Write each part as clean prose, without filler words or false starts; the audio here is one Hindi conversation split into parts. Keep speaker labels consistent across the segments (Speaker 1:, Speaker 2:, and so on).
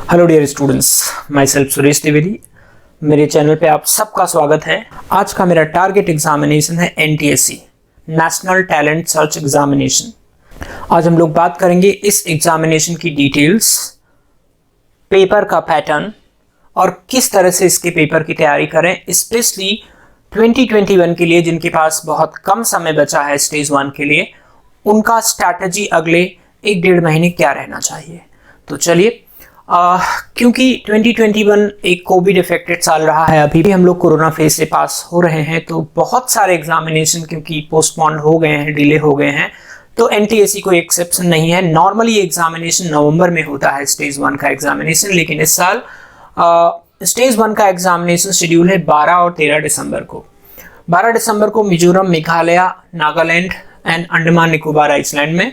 Speaker 1: Hello dear students, myself Suresh Dwivedi. मेरे चैनल पे आप सबका स्वागत है। आज का मेरा टारगेट एग्जामिनेशन है NTSC, national talent search examination. आज हम लोग बात करेंगे इस एग्जामिनेशन की डिटेल्स, पेपर का पैटर्न और किस तरह से इसके पेपर की तैयारी करें, स्पेशली 2021 के लिए जिनके पास बहुत कम समय बचा है स्टेज 1 के लिए, उनका स्ट्रैटेजी अगले 1-1.5 महीने क्या रहना चाहिए। तो चलिए, क्योंकि 2021 एक कोविड इफेक्टेड साल रहा है, अभी भी हम लोग कोरोना फेज से पास हो रहे हैं, तो बहुत सारे एग्जामिनेशन क्योंकि पोस्टपोन हो गए हैं, डिले हो गए हैं, तो एनटीएससी कोई एक्सेप्शन नहीं है। नॉर्मली एग्जामिनेशन नवंबर में होता है स्टेज 1 का एग्जामिनेशन, लेकिन इस साल स्टेज 1 का एग्जामिनेशन शेड्यूल है 12 और 13 दिसंबर को। 12 दिसंबर को मिजोरम, मेघालय, नागालैंड एंड अंडमान निकोबार आइसलैंड में,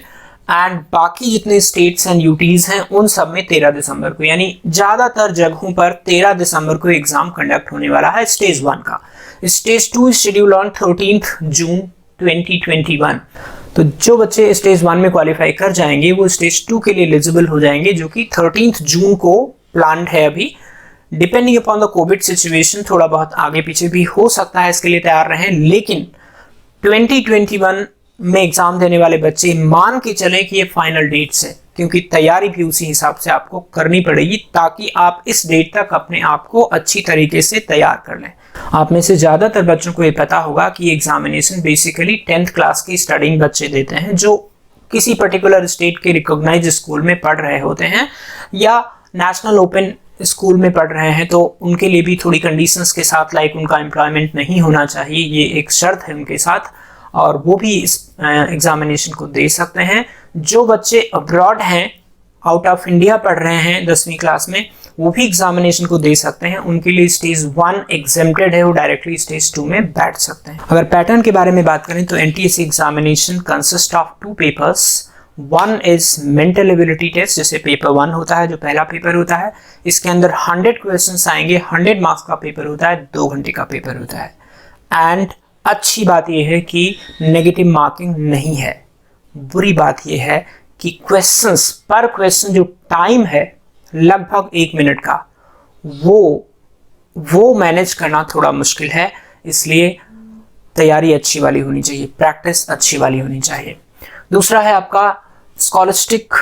Speaker 1: एंड बाकी जितने स्टेट्स एंड यूटीज हैं उन सब में 13 दिसंबर को, यानी ज्यादातर जगहों पर 13 दिसंबर को एग्जाम कंडक्ट होने वाला है स्टेज 1 का। स्टेज 2 शेड्यूल ऑन 13 जून 2021। तो जो बच्चे स्टेज 1 में क्वालिफाई कर जाएंगे वो स्टेज 2 के लिए एलिजिबल हो जाएंगे, जो कि 13 जून को प्लान्ड है। अभी depending upon the Covid situation थोड़ा बहुत आगे पीछे भी हो सकता है, इसके लिए तैयार रहें। लेकिन 2021 में एग्जाम देने वाले बच्चे मान के चलें कि ये फाइनल डेट्स है, क्योंकि तैयारी भी उसी हिसाब से आपको करनी पड़ेगी ताकि आप इस डेट तक अपने आप को अच्छी तरीके से तैयार कर लें। आप में से ज्यादातर बच्चों को ये पता होगा कि एग्जामिनेशन बेसिकली 10th क्लास की स्टडिंग बच्चे देते हैं, जो किसी पर्टिकुलर स्टेट के रिकॉग्नाइज्ड स्कूल में पढ़ रहे होते हैं या नेशनल ओपन स्कूल में पढ़ रहे हैं। तो उनके लिए भी थोड़ी कंडीशंस के साथ, लाइक उनका एम्प्लॉयमेंट नहीं होना चाहिए, ये एक शर्त है उनके साथ, और वो भी इस एग्जामिनेशन को दे सकते हैं। जो बच्चे अब्रॉड हैं, आउट ऑफ इंडिया पढ़ रहे हैं 10वीं क्लास में, वो भी एग्जामिनेशन को दे सकते हैं। उनके लिए स्टेज 1 एग्जेम्प्टेड है, वो डायरेक्टली स्टेज 2 में बैठ सकते हैं। अगर पैटर्न के बारे में बात करें तो NTSC examination consist of 2 papers. 1 is mental ability test, जैसे पेपर 1 होता है, जो पहला पेपर होता है। इसके अंदर 100 क्वेश्चंस आएंगे, 100 मार्क्स का पेपर होता है, 2 घंटे का पेपर होता है। एंड अच्छी बात यह है कि नेगेटिव मार्किंग नहीं है। बुरी बात यह है कि क्वेश्चंस पर क्वेश्चन जो टाइम है लगभग 1 मिनट का, वो मैनेज करना थोड़ा मुश्किल है। इसलिए तैयारी अच्छी वाली होनी चाहिए, प्रैक्टिस अच्छी वाली होनी चाहिए। दूसरा है आपका scholastic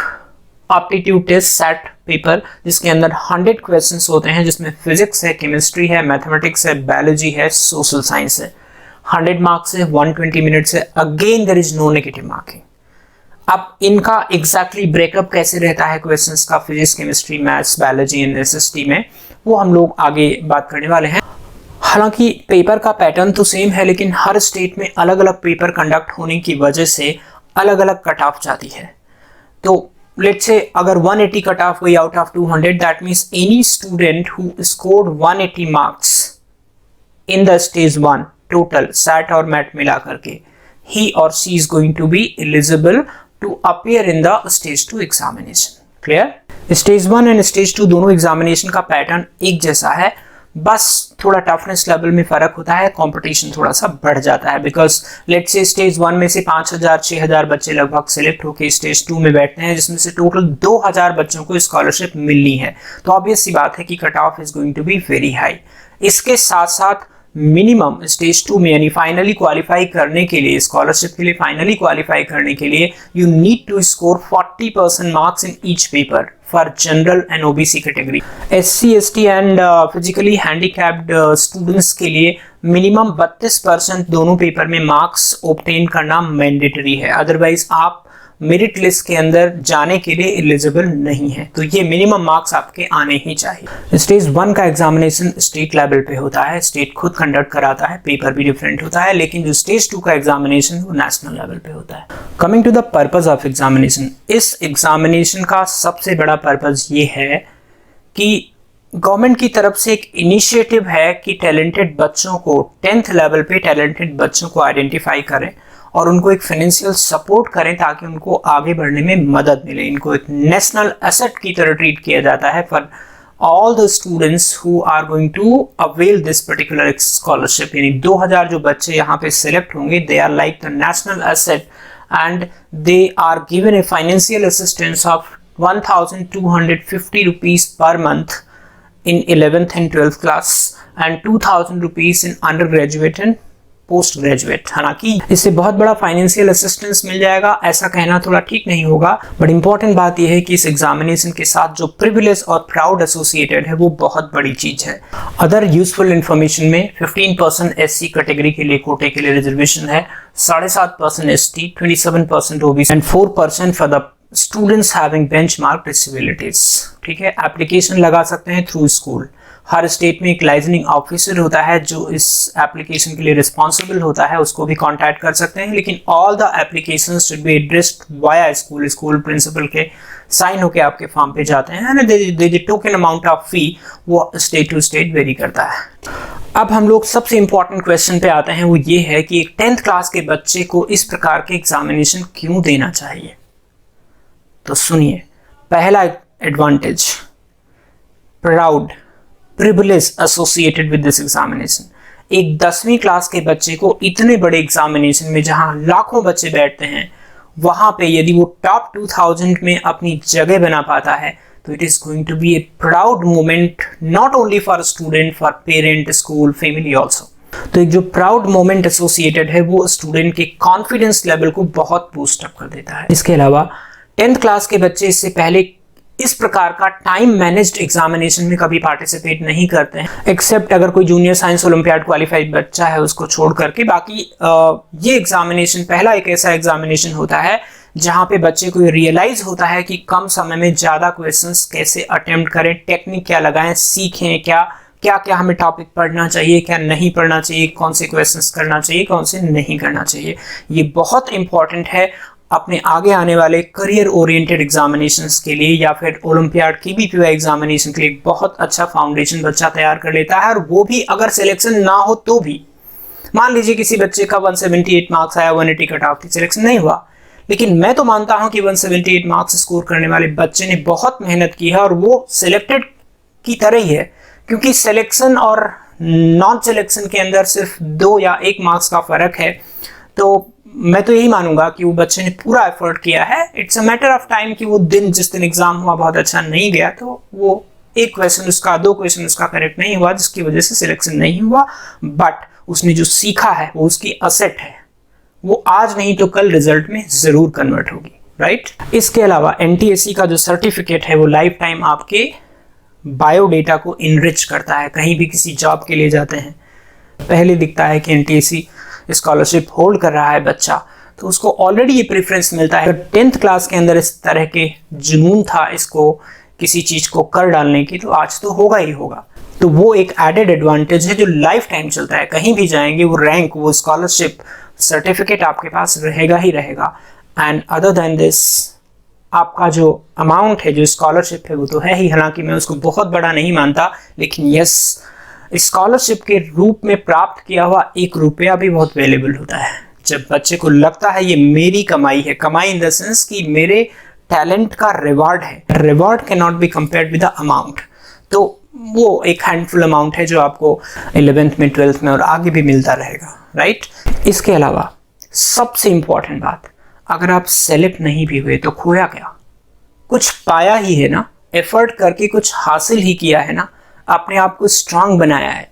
Speaker 1: aptitude test set paper, जिसके अंदर 100 क्वेश्चंस होते हैं, जिसमें फिजिक्स है, केमिस्ट्री है, मैथमेटिक्स है, बायोलॉजी है, सोशल साइंस है। 100 मार्क्स है, 120 मिनट्स है। Again there is no negative marking. अब इनका एग्जैक्टली ब्रेकअप कैसे रहता है क्वेश्चंस का, physics, chemistry, maths, biology and SST में, वो हम लोग आगे बात करने वाले हैं। हालांकि पेपर का पैटर्न तो सेम है, लेकिन हर स्टेट में अलग अलग पेपर कंडक्ट होने की वजह से अलग अलग कट ऑफ जाती है। तो लेट्स से अगर 180 कट ऑफ हुई out of 200, that means any student who scored 180 marks in the stage 1 total SAT और मैट मिला करके, he or she is going to be eligible to appear in the stage 2 examination. Clear? Stage 1 and stage 2 दोनों एग्जामिनेशन का पैटर्न एक जैसा है, बस थोड़ा टफनेस लेवल में फर्क होता है, कंपटीशन थोड़ा सा बढ़ जाता है। बिकॉज लेट्स से स्टेज 1 में से 5000-6000 बच्चे लगभग सिलेक्ट होकर स्टेज 2 में बैठते हैं, जिसमें से टोटल 2000 बच्चों को स्कॉलरशिप मिलनी है। तो ऑब्वियस सी बात है कि cut off is going to be very high. इसके साथ साथ मिनिमम स्टेज 2 में यानी फाइनली क्वालिफाई करने के लिए, स्कॉलरशिप के लिए फाइनली क्वालिफाई करने के लिए, you need to score 40% marks in each paper for general and OBC category. SC, ST and physically handicapped students के लिए मिनिमम 32% दोनों पेपर में मार्क्स ऑब्टेन करना मैंडेटरी है, अदरवाइज आप मेरिट लिस्ट के अंदर जाने के लिए एलिजिबल नहीं है। तो ये मिनिमम मार्क्स आपके आने ही चाहिए। स्टेज 1 का एग्जामिनेशन स्टेट लेवल पे होता है, स्टेट खुद कंडक्ट कराता है, पेपर भी डिफरेंट होता है, लेकिन जो स्टेज 2 का एग्जामिनेशन वो नेशनल लेवल पे होता है। Coming to the purpose of examination, इस एग्जामिनेशन का सबसे बड़ा पर्पस ये है कि गवर्नमेंट की तरफ से एक इनिशिएटिव है कि टैलेंटेड बच्चों को 10th लेवल पे टैलेंटेड बच्चों को आइडेंटिफाई करें और उनको एक फाइनेंशियल सपोर्ट करें ताकि उनको आगे बढ़ने में मदद मिले। इनको एक नेशनल एसेट की तरह ट्रीट किया जाता है for all the students who are going to avail this particular scholarship. यानी 2000 जो बच्चे यहाँ पे सिलेक्ट होंगे, they are like the national asset and they are given a financial assistance of 1,250 rupees per month in 11th and 12th class and 2,000 rupees in undergraduate and post graduate. हालांकि इससे बहुत बड़ा फाइनेंशियल असिस्टेंस मिल जाएगा ऐसा कहना थोड़ा ठीक नहीं होगा, बट इंपॉर्टेंट बात यह है कि इस एग्जामिनेशन के साथ जो प्रिविलेज और प्राउड एसोसिएटेड है वो बहुत बड़ी चीज है। अदर यूजफुल इंफॉर्मेशन में 15% एससी कैटेगरी के लिए कोटे के लिए रिजर्वेशन है, 7.5% ST, 27% OBC and 4% for the students having benchmark disabilities. ठीक है, एप्लीकेशन लगा सकते हैं थ्रू स्कूल। हर स्टेट में एक लाइजनिंग ऑफिसर होता है जो इस एप्लीकेशन के लिए रिस्पॉन्सिबल होता है, उसको भी कांटेक्ट कर सकते हैं, लेकिन all the applications should be addressed via school. School principal के साइन होके आपके फॉर्म पे जाते हैं and token amount of fee वो स्टेट टू स्टेट वेरी करता है। अब हम लोग सबसे इंपॉर्टेंट क्वेश्चन पे आते हैं, वो ये है कि एक 10th क्लास के बच्चे को इस प्रकार के एग्जामिनेशन क्यों देना चाहिए। तो सुनिए, पहला advantage, proud privilege associated with this examination। एक 10वीं क्लास के बच्चे को इतने बड़े एग्जामिनेशन में जहां लाखों बच्चे बैठते हैं वहां पे यदि वो टॉप 2000 में अपनी जगह बना पाता है तो it is going to be a proud moment not only for student, for parent, school, family also. तो एक जो प्राउड मोमेंट एसोसिएटेड है वो स्टूडेंट के कॉन्फिडेंस लेवल को बहुत बूस्ट अप कर देता है। इसके अलावा 10th क्लास के बच्चे इससे पहले इस प्रकार का टाइम मैनेज्ड एग्जामिनेशन में कभी पार्टिसिपेट नहीं करते हैं, एक्सेप्ट अगर कोई जूनियर साइंस ओलंपियाड क्वालिफाइड बच्चा है उसको छोड़ करके। बाकी ये एग्जामिनेशन पहला एक ऐसा एग्जामिनेशन होता है जहां पे बच्चे को रियलाइज होता है कि कम समय में ज्यादा क्वेश्चंस कैसे अटेम्प्ट करें, टेक्निक क्या लगाएं, सीखें क्या क्या क्या हमें टॉपिक पढ़ना चाहिए, क्या नहीं पढ़ना चाहिए, कौन से क्वेश्चंस करना चाहिए, कौन से नहीं करना चाहिए। ये बहुत इंपॉर्टेंट है अपने आगे आने वाले करियर ओरिएंटेड एग्जामिनेशंस के लिए या फिर ओलंपियाड की भी एग्जामिनेशन के लिए बहुत अच्छा फाउंडेशन बच्चा तैयार कर लेता है। और वो भी अगर सिलेक्शन ना हो तो भी, मान लीजिए किसी बच्चे का 178 मार्क्स आया, 180 कट ऑफ थी, सिलेक्शन नहीं हुआ, लेकिन मैं तो मानता हूं कि 178 मार्क्स स्कोर करने वाले बच्चे ने बहुत मेहनत की है और वो सिलेक्टेड की तरह ही है, क्योंकि सिलेक्शन और नॉन सिलेक्शन के अंदर सिर्फ 2 या 1 मार्क्स का फर्क है। तो मैं तो यही मानूंगा कि वो बच्चे ने पूरा एफर्ट किया है। It's a matter of time कि वो दिन जिस दिन एग्जाम हुआ बहुत अच्छा नहीं गया तो वो एक क्वेश्चन उसका, 2 क्वेश्चन उसका करेक्ट नहीं हुआ जिसकी वजह से सिलेक्शन नहीं हुआ, बट उसने जो सीखा है वो उसकी असेट है, वो आज नहीं तो कल रिजल्ट में जरूर कन्वर्ट होगी, राइट। इसके अलावा एनटीएससी का जो सर्टिफिकेट है वो लाइफ टाइम आपके बायोडेटा को इनरिच करता है। कहीं भी किसी जॉब के लिए जाते हैं, पहले दिखता है कि एनटीएससी स्कॉलरशिप होल्ड कर रहा है बच्चा, तो उसको ऑलरेडी ये प्रेफरेंस मिलता है। 10th क्लास के अंदर इस तरह के जुनून था इसको किसी चीज को कर डालने की, तो आज तो होगा ही होगा। तो वो एक एडेड एडवांटेज है जो लाइफ टाइम चलता है। कहीं भी जाएंगे वो रैंक, वो स्कॉलरशिप सर्टिफिकेट आपके पास रहेगा ही रहेगा। एंड अदर देन दिस, आपका जो अमाउंट है, जो स्कॉलरशिप है वो तो है ही, हालांकि मैं उसको बहुत बड़ा नहीं मानता, लेकिन यस, स्कॉलरशिप के रूप में प्राप्त किया हुआ 1 रुपया भी बहुत वैल्यूएबल होता है। जब बच्चे को लगता है ये मेरी कमाई है, कमाई इन द सेंस कि मेरे टैलेंट का रिवॉर्ड है, reward can not be compared with the amount, तो वो एक हैंडफुल अमाउंट है जो आपको 11th में, 12th में और आगे भी मिलता रहेगा, राइट। इसके अलावा सबसे इंपॉर्टेंट बात, अगर आप सेलेक्ट नहीं भी हुए तो खोया क्या, कुछ पाया ही है ना, एफर्ट करके कुछ हासिल ही किया है ना, अपने आप को स्ट्रांग बनाया है,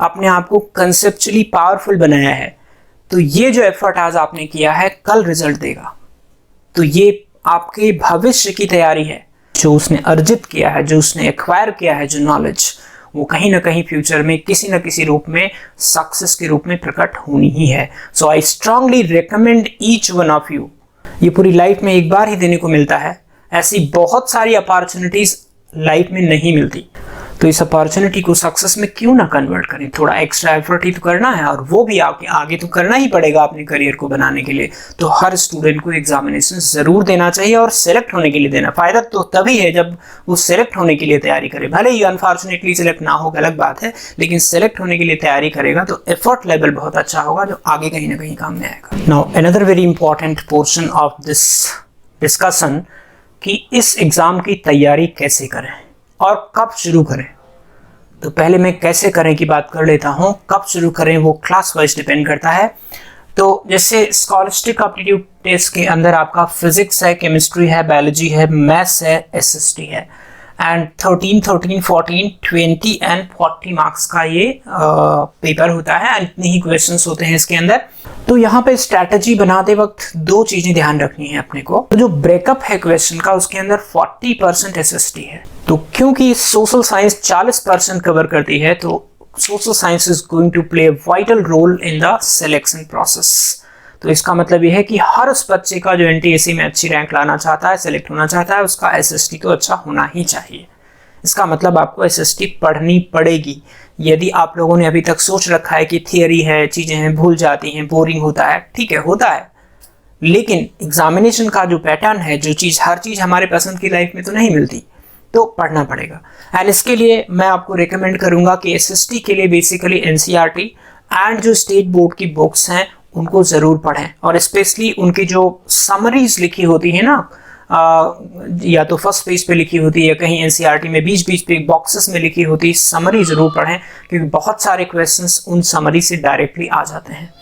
Speaker 1: अपने आप को कंसेप्चुअली पावरफुल बनाया है। तो ये जो एफर्ट आज आपने किया है कल रिजल्ट देगा। तो ये आपके भविष्य की तैयारी है। जो उसने अर्जित किया है, जो उसने एक्वायर किया है, जो नॉलेज, वो कहीं ना कहीं फ्यूचर में किसी न किसी रूप में सक्सेस के रूप में प्रकट होनी ही है। So I strongly recommend each one of you, ये पूरी लाइफ में एक बार ही देने को मिलता है, ऐसी बहुत सारी अपॉर्चुनिटीज लाइफ में नहीं मिलती, तो इस अपॉर्चुनिटी को सक्सेस में क्यों ना कन्वर्ट करें। थोड़ा एक्स्ट्रा एफर्ट ही तो करना है और वो भी आगे तो करना ही पड़ेगा अपने करियर को बनाने के लिए। तो हर स्टूडेंट को एग्जामिनेशन जरूर देना चाहिए और सेलेक्ट होने के लिए देना। फायदा तो तभी है जब वो सेलेक्ट होने के लिए तैयारी करे, भले ही अनफॉर्चुनेटली सेलेक्ट ना हो, अलग बात है, लेकिन सेलेक्ट होने के लिए तैयारी करेगा तो एफर्ट लेवल बहुत अच्छा होगा जो आगे कहीं ना कहीं काम में आएगा। Now another very important portion of this discussion कि इस एग्जाम की तैयारी कैसे करें और कब शुरू करें। तो पहले मैं कैसे करें की बात कर लेता हूं, कब शुरू करें वो क्लास वाइज डिपेंड करता है। तो जैसे स्कॉलस्टिक एप्टीट्यूड टेस्ट के अंदर आपका फिजिक्स है, केमिस्ट्री है, बायोलॉजी है, मैथ्स है, एसएसटी है, एंड 13, 14, 14, 20 एंड 40 मार्क्स का ये पेपर होता है, एंड इतने ही क्वेश्चंस होते हैं इसके अंदर। तो यहाँ पे स्ट्रैटेजी बनाते वक्त दो चीजें ध्यान रखनी है अपने को। तो जो ब्रेकअप है क्वेश्चन का, उसके अंदर 40% एसएसटी है। तो क्योंकि सोशल साइंस 40% कवर करती है, तो social science is going to play a vital role in the selection process। तो इसका मतलब यह है कि हर उस बच्चे का जो एनटीएससी में अच्छी रैंक लाना चाहता है, सेलेक्ट होना चाहता है, उसका एसएसटी तो अच्छा होना ही चाहिए। इसका मतलब आपको एसएसटी पढ़नी पड़ेगी। यदि आप लोगों ने अभी तक सोच रखा है कि थियरी है, चीजें हैं भूल जाती हैं, बोरिंग होता है, ठीक है होता है, लेकिन एग्जामिनेशन का जो पैटर्न है, जो चीज हर चीज हमारे पसंद की लाइफ में तो नहीं मिलती, तो पढ़ना पड़ेगा। एंड इसके लिए मैं आपको रिकमेंड करूंगा कि एसएसटी के लिए बेसिकली एनसीईआरटी एंड जो स्टेट बोर्ड की बुक्स हैं उनको जरूर पढ़ें, और स्पेशली उनकी जो समरीज लिखी होती है ना, या तो फर्स्ट पेज पे लिखी होती है, कहीं एनसीईआरटी में बीच बीच पे बॉक्सेस में लिखी होती है, समरी जरूर पढ़ें, क्योंकि बहुत सारे क्वेश्चंस उन समरी से डायरेक्टली आ जाते हैं।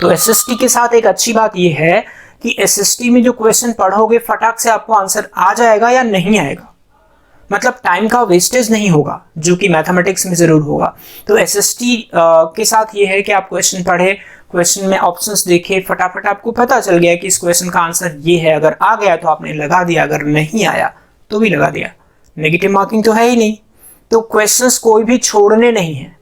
Speaker 1: तो एसएसटी के साथ एक अच्छी बात यह है कि एसएसटी में जो क्वेश्चन पढ़ोगे फटाक से आपको आंसर आ जाएगा या नहीं आएगा, मतलब टाइम का वेस्टेज नहीं होगा, जो कि मैथमेटिक्स में जरूर होगा। तो एसएसटी के साथ ये है कि आप क्वेश्चन पढ़े, क्वेश्चन में ऑप्शंस देखे, फटाफट आपको पता चल गया कि इस क्वेश्चन का आंसर ये है। अगर आ गया तो आपने लगा दिया, अगर नहीं आया तो भी लगा दिया, नेगेटिव मार्किंग तो है ही नहीं। तो क्वेश्चंस कोई भी छोड़ने नहीं है।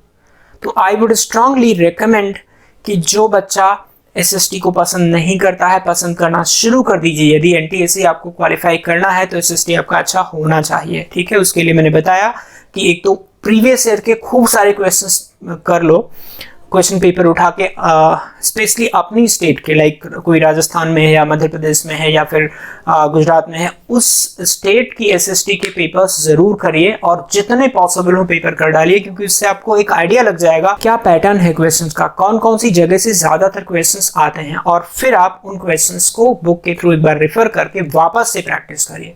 Speaker 1: तो आई वुड स्ट्रांगली रिकमेंड कि जो बच्चा एसएसटी को पसंद नहीं करता है, पसंद करना शुरू कर दीजिए। यदि एनटीएससी आपको क्वालिफाई करना है तो एसएसटी आपका अच्छा होना चाहिए, ठीक है। उसके लिए मैंने बताया कि एक तो प्रीवियस ईयर के खूब सारे क्वेश्चंस कर लो, क्वेश्चन पेपर उठा के स्पेशली अपनी स्टेट के, लाइक कोई राजस्थान में है या मध्य प्रदेश में है या फिर गुजरात में है, उस स्टेट की एसएसटी के पेपर्स जरूर करिए और जितने पॉसिबल हो पेपर कर डालिए, क्योंकि उससे आपको एक आइडिया लग जाएगा क्या पैटर्न है क्वेश्चंस का, कौन कौन सी जगह से ज्यादातर क्वेश्चंस आते हैं, और फिर आप उन क्वेश्चंस को बुक के थ्रू एक बार रेफर करके वापस से प्रैक्टिस करिए।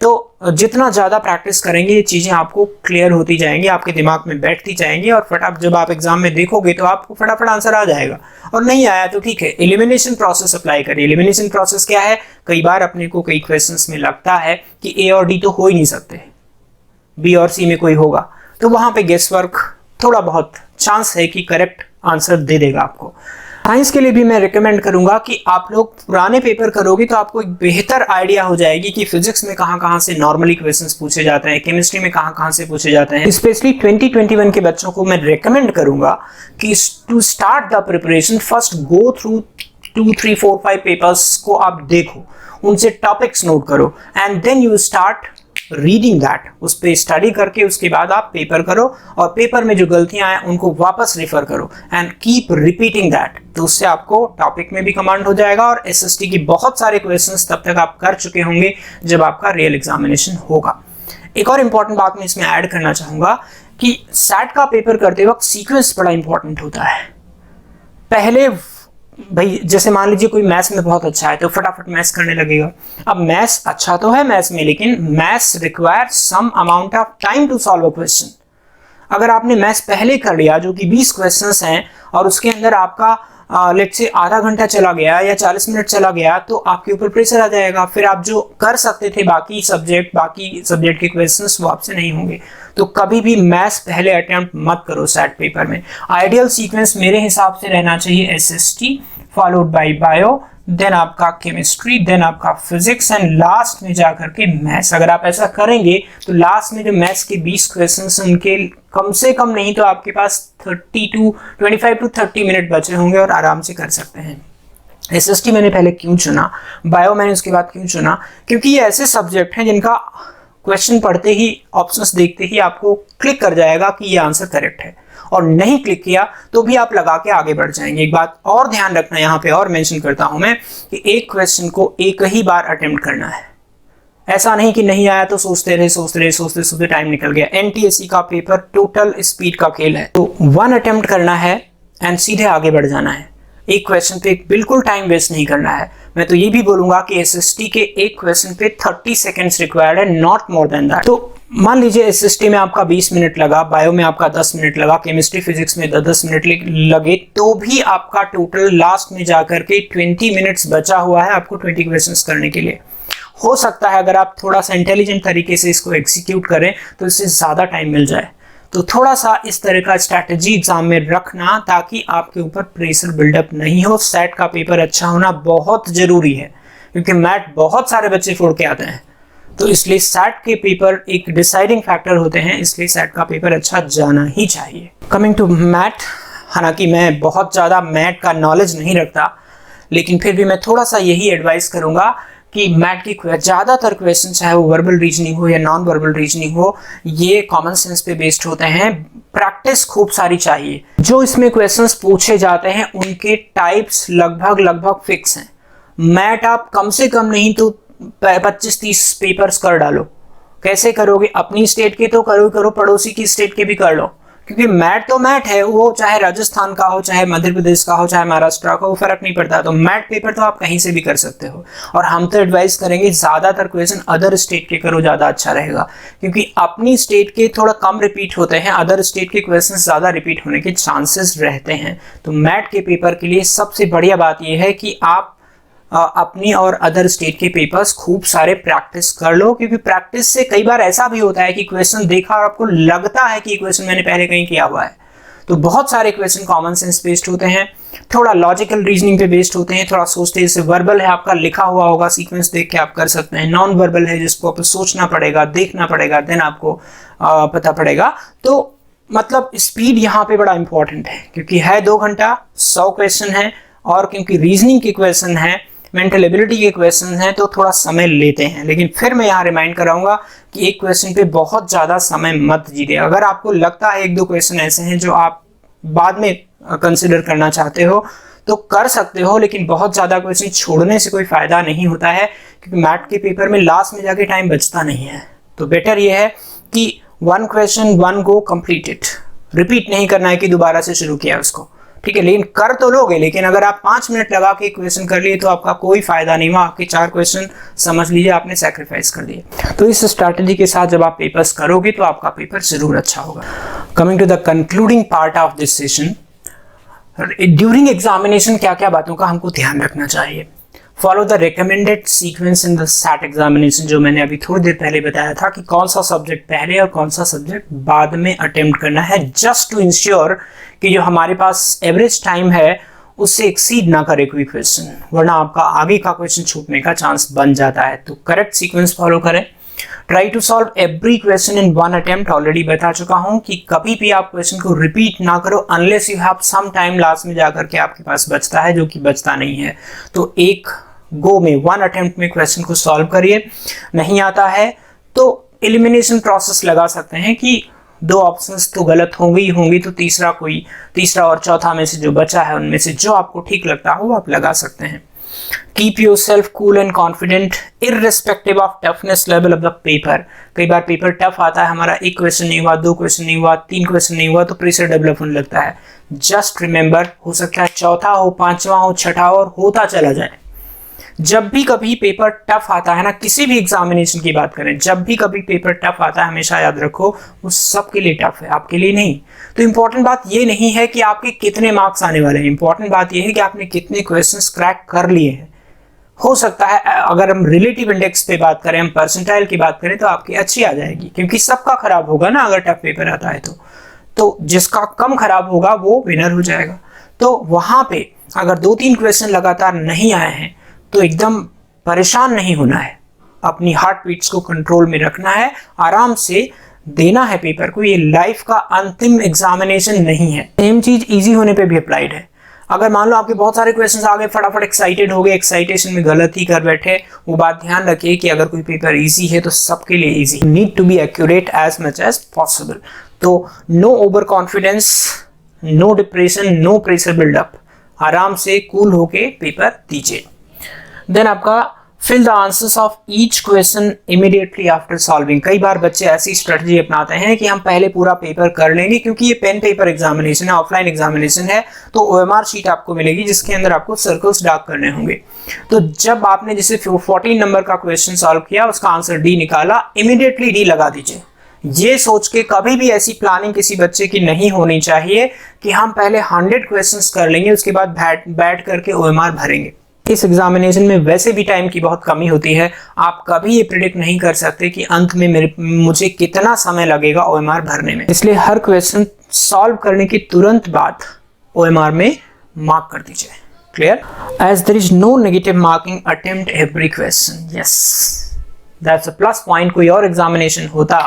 Speaker 1: तो जितना ज़्यादा प्रैक्टिस करेंगे ये चीज़ें आपको क्लियर होती जाएंगी, आपके दिमाग में बैठती जाएंगी, और फटाफट जब आप एग्जाम में देखोगे तो आपको फटाफट आंसर आ जाएगा। और नहीं आया तो ठीक है, एलिमिनेशन प्रोसेस अप्लाई करिए। एलिमिनेशन प्रोसेस क्या है? कई बार अपने को कई क्वेश्चंस में लगता है कि ए और डी तो हो ही नहीं सकते, बी और सी में कोई होगा, तो वहाँ पे गेस वर्क थोड़ा बहुत चांस है कि करेक्ट आंसर दे देगा आपको। साइंस के लिए भी मैं रिकमेंड करूंगा कि आप लोग पुराने पेपर करोगे तो आपको एक बेहतर आइडिया हो जाएगी कि फिजिक्स में कहां से नॉर्मली क्वेश्चंस पूछे जाते हैं, केमिस्ट्री में कहां से पूछे जाते हैं। स्पेशली 2021 के बच्चों को मैं रिकमेंड करूंगा कि to start the preparation first go through 2, 3, 4, 5 papers को आप देखो, उनसे टॉपिक्स नोट करो, and then you start reading that, उस पर स्टडी करके उसके बाद आप पेपर करो, और पेपर में जो गलतियां आए उनको वापस रेफर करो एंड कीप रिपीटिंग दैट। तो उससे आपको टॉपिक में भी कमांड हो जाएगा, और एसएसटी की बहुत सारे क्वेश्चंस तब तक आप कर चुके होंगे जब आपका रियल एग्जामिनेशन होगा। एक और इंपॉर्टेंट बात मैं इसमें ऐड करना चाहूंगा कि सैट का पेपर करते वक्त सीक्वेंस बड़ा इंपॉर्टेंट होता है। पहले भाई जैसे मान लीजिए कोई मैथ्स में बहुत अच्छा है तो फटाफट मैथ्स करने लगेगा। अब मैथ्स अच्छा तो है मैथ्स में, लेकिन maths require some amount of time to solve a question. अगर आपने मैथ्स पहले कर लिया जो कि 20 क्वेश्चंस हैं और उसके अंदर आपका लेट्स से आधा घंटा चला गया या 40 मिनट चला गया, तो आपके ऊपर प्रेशर आ जाएगा। फिर आप जो कर सकते थे बाकी सब्जेक्ट के क्वेश्चंस वो आपसे नहीं होंगे। तो कभी भी मैथ्स पहले अटेम्प्ट मत करो सैट पेपर में। आइडियल सीक्वेंस मेरे हिसाब से रहना चाहिए SST followed by bio, then आपका केमिस्ट्री, देन आपका फिजिक्स, एंड लास्ट में जाकर के मैथ्स। अगर आप ऐसा करेंगे तो लास्ट में जो मैथ्स के 20 क्वेश्चंस उनके कम से कम नहीं तो आपके पास 25 to 30 मिनट बचे होंगे और आराम से कर सकते हैं। एसएसटी मैंने पहले क्यों चुना, बायो मैंने उसके बाद क्यों चुना, क्योंकि ये ऐसे सब्जेक्ट हैं जिनका क्वेश्चन पढ़ते ही, ऑप्शंस देखते ही आपको क्लिक कर जाएगा कि ये आंसर करेक्ट है, और नहीं क्लिक किया तो भी आप लगा के आगे बढ़ जाएंगे। एक बात और ध्यान रखना यहाँ पे और मेंशन करता हूं मैं कि एक क्वेश्चन को एक ही बार अटेम्प्ट करना है। ऐसा नहीं कि नहीं आया तो सोचते रहे टाइम निकल गया। एनटीएससी का पेपर टोटल स्पीड का खेल है, तो 1 अटेम्प्ट करना है एंड सीधे आगे बढ़ जाना है। एक क्वेश्चन पे बिल्कुल टाइम वेस्ट नहीं करना है। मैं तो ये भी बोलूंगा कि एसएसटी के एक क्वेश्चन पे 30 सेकेंड्स रिक्वायर्ड है, नॉट मोर देन दैट। तो मान लीजिए एसएसटी में आपका 20 मिनट लगा, बायो में आपका 10 मिनट लगा, केमिस्ट्री फिजिक्स में 10 मिनट लगे, तो भी आपका टोटल लास्ट में जाकर के 20 मिनट्स बचा हुआ है आपको 20 क्वेश्चंस करने के लिए। हो सकता है अगर आप थोड़ा सा इंटेलिजेंट तरीके से इसको एग्जीक्यूट करें तो इससे ज़्यादा टाइम मिल जाए। तो थोड़ा सा इस तरह का स्ट्रैटेजी एग्जाम में रखना ताकि आपके ऊपर प्रेशर बिल्डअप नहीं हो। सेट का पेपर अच्छा होना बहुत ज़रूरी है क्योंकि मैट बहुत सारे बच्चे फोड़ के आते हैं, तो इसलिए सेट के पेपर एक डिसाइडिंग फैक्टर होते हैं, इसलिए सेट का पेपर अच्छा जाना ही चाहिए। कमिंग टू मैट, हालांकि मैं बहुत ज़्यादा मैट का नॉलेज नहीं रखता, लेकिन फिर भी मैं थोड़ा सा यही एडवाइस करूँगा कि मैट की ज़्यादातर क्वेश्चन, चाहे वो वर्बल रीजनिंग हो या नॉन वर्बल रीजनिंग हो, ये कॉमन सेंस पे बेस्ड होते हैं। प्रैक्टिस खूब सारी चाहिए। जो इसमें क्वेश्चंस पूछे जाते हैं उनके टाइप्स लगभग फिक्स हैं। मैट आप कम से कम नहीं तो 25-30 पेपर्स कर डालो। कैसे करोगे? अपनी स्टेट के तो करो, पड़ोसी की स्टेट के भी कर लो, क्योंकि मैट तो मैट है, वो चाहे राजस्थान का हो, चाहे मध्य प्रदेश का हो, चाहे महाराष्ट्र का हो, फर्क नहीं पड़ता। तो मैट पेपर तो आप कहीं से भी कर सकते हो। और हम तो एडवाइस करेंगे ज़्यादातर क्वेश्चन अदर स्टेट के करो, ज़्यादा अच्छा रहेगा, क्योंकि अपनी स्टेट के थोड़ा कम रिपीट होते हैं, अदर स्टेट के क्वेश्चन ज़्यादा रिपीट होने के चांसेस रहते हैं। तो मैट के पेपर के लिए सबसे बढ़िया बात यह है कि आप अपनी और अदर स्टेट के पेपर्स खूब सारे प्रैक्टिस कर लो, क्योंकि प्रैक्टिस से कई बार ऐसा भी होता है कि क्वेश्चन देखा और आपको लगता है कि क्वेश्चन मैंने पहले कहीं किया हुआ है। तो बहुत सारे क्वेश्चन कॉमन सेंस बेस्ड होते हैं, थोड़ा लॉजिकल रीजनिंग पे बेस्ड होते हैं, थोड़ा सोचते हैं। जैसे वर्बल है, आपका लिखा हुआ होगा, सीक्वेंस देख के आप कर सकते हैं। नॉन वर्बल है जिसको आपको सोचना पड़ेगा, देखना पड़ेगा, देन आपको पता पड़ेगा। तो मतलब स्पीड यहाँ पे बड़ा इंपॉर्टेंट है, क्योंकि है 2 घंटा, 100 क्वेश्चन है, और क्योंकि रीजनिंग के क्वेश्चन है, मेंटल एबिलिटी के क्वेश्चन हैं, तो थोड़ा समय लेते हैं। लेकिन फिर मैं यहाँ रिमाइंड कराऊंगा कि एक क्वेश्चन पे बहुत ज़्यादा समय मत दीजिए। अगर आपको लगता है 1-2 क्वेश्चन ऐसे हैं जो आप बाद में कंसिडर करना चाहते हो तो कर सकते हो, लेकिन बहुत ज़्यादा क्वेश्चन छोड़ने से कोई फ़ायदा नहीं होता है, क्योंकि मैट के पेपर में लास्ट में जाके टाइम बचता नहीं है। तो बेटर ये है कि 1 क्वेश्चन 1 गो कंप्लीटेड, रिपीट नहीं करना है कि दोबारा से शुरू किया उसको, ठीक है। लेकिन कर तो लोगे, लेकिन अगर आप 5 मिनट लगा के क्वेश्चन कर लिए तो आपका कोई फायदा नहीं हुआ। आपके 4 क्वेश्चन समझ लीजिए आपने सैक्रिफाइस कर दिए। तो इस स्ट्रैटेजी के साथ जब आप पेपर्स करोगे तो आपका पेपर जरूर अच्छा होगा। Coming to the concluding part of this session, during examination क्या क्या बातों का हमको ध्यान रखना चाहिए। Follow the recommended sequence in the set examination, जो मैंने अभी थोड़ी देर पहले बताया था कि कौन सा सब्जेक्ट पहले और कौन सा सब्जेक्ट बाद में अटेम्प्ट करना है, जस्ट टू इंश्योर कि जो हमारे पास एवरेज टाइम है उससे एक्सीड ना करे कोई क्वेश्चन, वरना आपका आगे का क्वेश्चन छूटने का चांस बन जाता है। तो करेक्ट सीक्वेंस फॉलो करें। Try to solve every question in 1 attempt, already बता चुका हूं कि कभी भी आप क्वेश्चन को रिपीट ना करो unless you have some time last में जाकर के आपके पास बचता है, जो कि बचता नहीं है। तो एक गो में 1 अटेम्प्ट में क्वेश्चन को सॉल्व करिए। नहीं आता है तो एलिमिनेशन प्रोसेस लगा सकते हैं कि 2 ऑप्शंस तो गलत होंगी, तो तीसरा और चौथा में से जो बचा है उनमें से जो आपको ठीक लगता हो वो आप लगा सकते हैं। Keep your self cool and confident irrespective of toughness level of the paper. कई बार पेपर टफ आता है, हमारा 1 क्वेश्चन नहीं हुआ, 2 क्वेश्चन नहीं हुआ, 3 क्वेश्चन नहीं हुआ, तो प्रेशर डेवलप होने लगता है। जस्ट रिमेंबर, हो सकता है चौथा हो, 5वां हो, 6ठा हो, और होता चला जाए। जब भी कभी पेपर टफ आता है ना, किसी भी एग्जामिनेशन की बात करें, जब भी कभी पेपर टफ आता है हमेशा याद रखो वो सबके लिए टफ है, आपके लिए नहीं। तो इंपॉर्टेंट बात ये नहीं है कि आपके कितने मार्क्स आने वाले हैं, इंपॉर्टेंट बात ये है कि आपने कितने क्वेश्चंस क्रैक कर लिए हैं। हो सकता है अगर हम रिलेटिव इंडेक्स पे बात करें, हम परसेंटाइल की बात करें, तो आपकी अच्छी आ जाएगी, क्योंकि सबका खराब होगा ना अगर टफ पेपर आता है तो जिसका कम खराब होगा वो विनर हो जाएगा। तो वहां पे अगर 2-3 क्वेश्चन लगातार नहीं आए हैं तो एकदम परेशान नहीं होना है, अपनी हार्ट बीट्स को कंट्रोल में रखना है, आराम से देना है पेपर को। ये लाइफ का अंतिम एग्जामिनेशन नहीं है। सेम चीज इजी होने पे भी अप्लाइड है। अगर मान लो आपके बहुत सारे क्वेश्चंस आ गए, फटाफट एक्साइटेड हो गए, एक्साइटेशन में गलत ही कर बैठे, वो बात ध्यान रखिए कि अगर कोई पेपर इजी है तो सबके लिए easy. Need to be accurate as much as possible. तो no over confidence, no depression, no pressure buildup, आराम से कूल होके पेपर दीजिए। देन आपका fill the answers of each question immediately after solving. कई बार बच्चे ऐसी स्ट्रेटजी अपनाते हैं कि हम पहले पूरा पेपर कर लेंगे, क्योंकि ये पेन पेपर एग्जामिनेशन है, ऑफलाइन एग्जामिनेशन है, तो ओएमआर शीट आपको मिलेगी जिसके अंदर आपको सर्कल्स ड्रा करने होंगे। तो जब आपने जैसे 14 नंबर का क्वेश्चन सॉल्व किया, उसका आंसर डी निकाला, इमीडिएटली डी लगा दीजिए। ये सोच के कभी भी ऐसी प्लानिंग किसी बच्चे की नहीं होनी चाहिए कि हम पहले 100 क्वेश्चंस कर लेंगे, उसके बाद बैठ करके ओएमआर भरेंगे। इस एग्जामिनेशन में वैसे भी टाइम की बहुत कमी होती है, आप कभी ये प्रिडिक्ट नहीं कर सकते कि अंत में मुझे कितना समय लगेगा ओएमआर भरने में। इसलिए हर क्वेश्चन सॉल्व करने के तुरंत बाद ओएमआर में मार्क कर दीजिए। Clear? As there is no negative marking, attempt every question. Yes, that's a plus point. कोई और एग्जामिनेशन होता,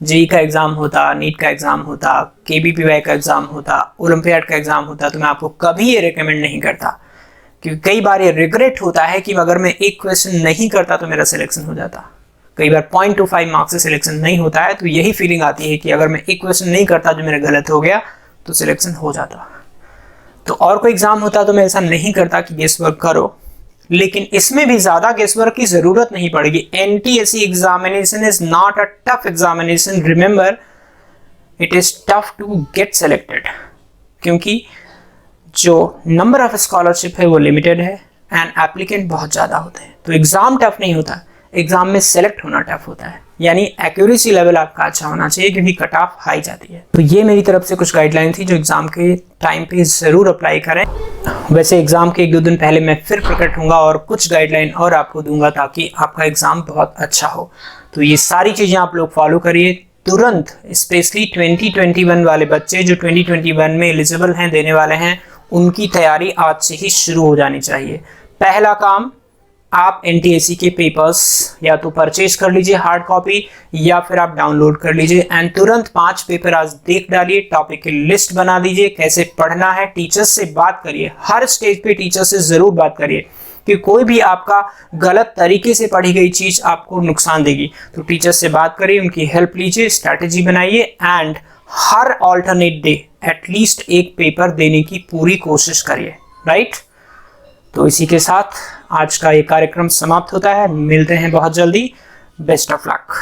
Speaker 1: जेई का एग्जाम होता, नीट का एग्जाम होता, केबीपीवाई का एग्जाम होता, ओलंपियाड का एग्जाम होता, तो मैं आपको कभी ये रिकमेंड नहीं करता, क्योंकि कई बार ये रिग्रेट होता है कि अगर मैं एक क्वेश्चन नहीं करता तो मेरा सिलेक्शन हो जाता। कई बार 0.25 मार्क्स से सिलेक्शन नहीं होता है, तो यही फीलिंग आती है कि अगर मैं एक क्वेश्चन नहीं करता जो मेरा गलत हो गया तो सिलेक्शन हो जाता। तो और कोई एग्जाम होता तो मैं ऐसा नहीं करता कि गेस वर्क करो, लेकिन इसमें भी ज्यादा गेस वर्क की जरूरत नहीं पड़ेगी। NTSC examination is not a tough examination, remember it is tough to get selected, क्योंकि जो नंबर ऑफ स्कॉलरशिप है वो लिमिटेड है एंड एप्लीकेंट बहुत ज़्यादा होते हैं। तो एग्ज़ाम टफ नहीं होता, एग्ज़ाम में सेलेक्ट होना टफ होता है, यानी एक्यूरेसी लेवल आपका अच्छा होना चाहिए, क्योंकि कट ऑफ हाई जाती है। तो ये मेरी तरफ से कुछ गाइडलाइन थी जो एग्ज़ाम के टाइम पे ज़रूर अप्लाई करें। वैसे एग्ज़ाम के 1-2 दिन पहले मैं फिर प्रकट होऊंगा और कुछ गाइडलाइन और आपको दूंगा, ताकि आपका एग्ज़ाम बहुत अच्छा हो। तो ये सारी चीज़ें आप लोग फॉलो करिए तुरंत। स्पेशली 2021 वाले बच्चे जो 2021 में एलिजिबल हैं, देने वाले हैं, उनकी तैयारी आज से ही शुरू हो जानी चाहिए। पहला काम, आप एनटीएससी के पेपर्स या तो परचेज कर लीजिए हार्ड कॉपी, या फिर आप डाउनलोड कर लीजिए एंड तुरंत 5 पेपर आज देख डालिए। टॉपिक की लिस्ट बना दीजिए, कैसे पढ़ना है, टीचर्स से बात करिए, हर स्टेज पे टीचर से जरूर बात करिए, कि कोई भी आपका गलत तरीके से पढ़ी गई चीज आपको नुकसान देगी। तो टीचर से बात करिए, उनकी हेल्प लीजिए, स्ट्रैटेजी बनाइए and her alternate day at least एक पेपर देने की पूरी कोशिश करिए। राइट? तो इसी के साथ आज का ये कार्यक्रम समाप्त होता है। मिलते हैं बहुत जल्दी। Best of luck.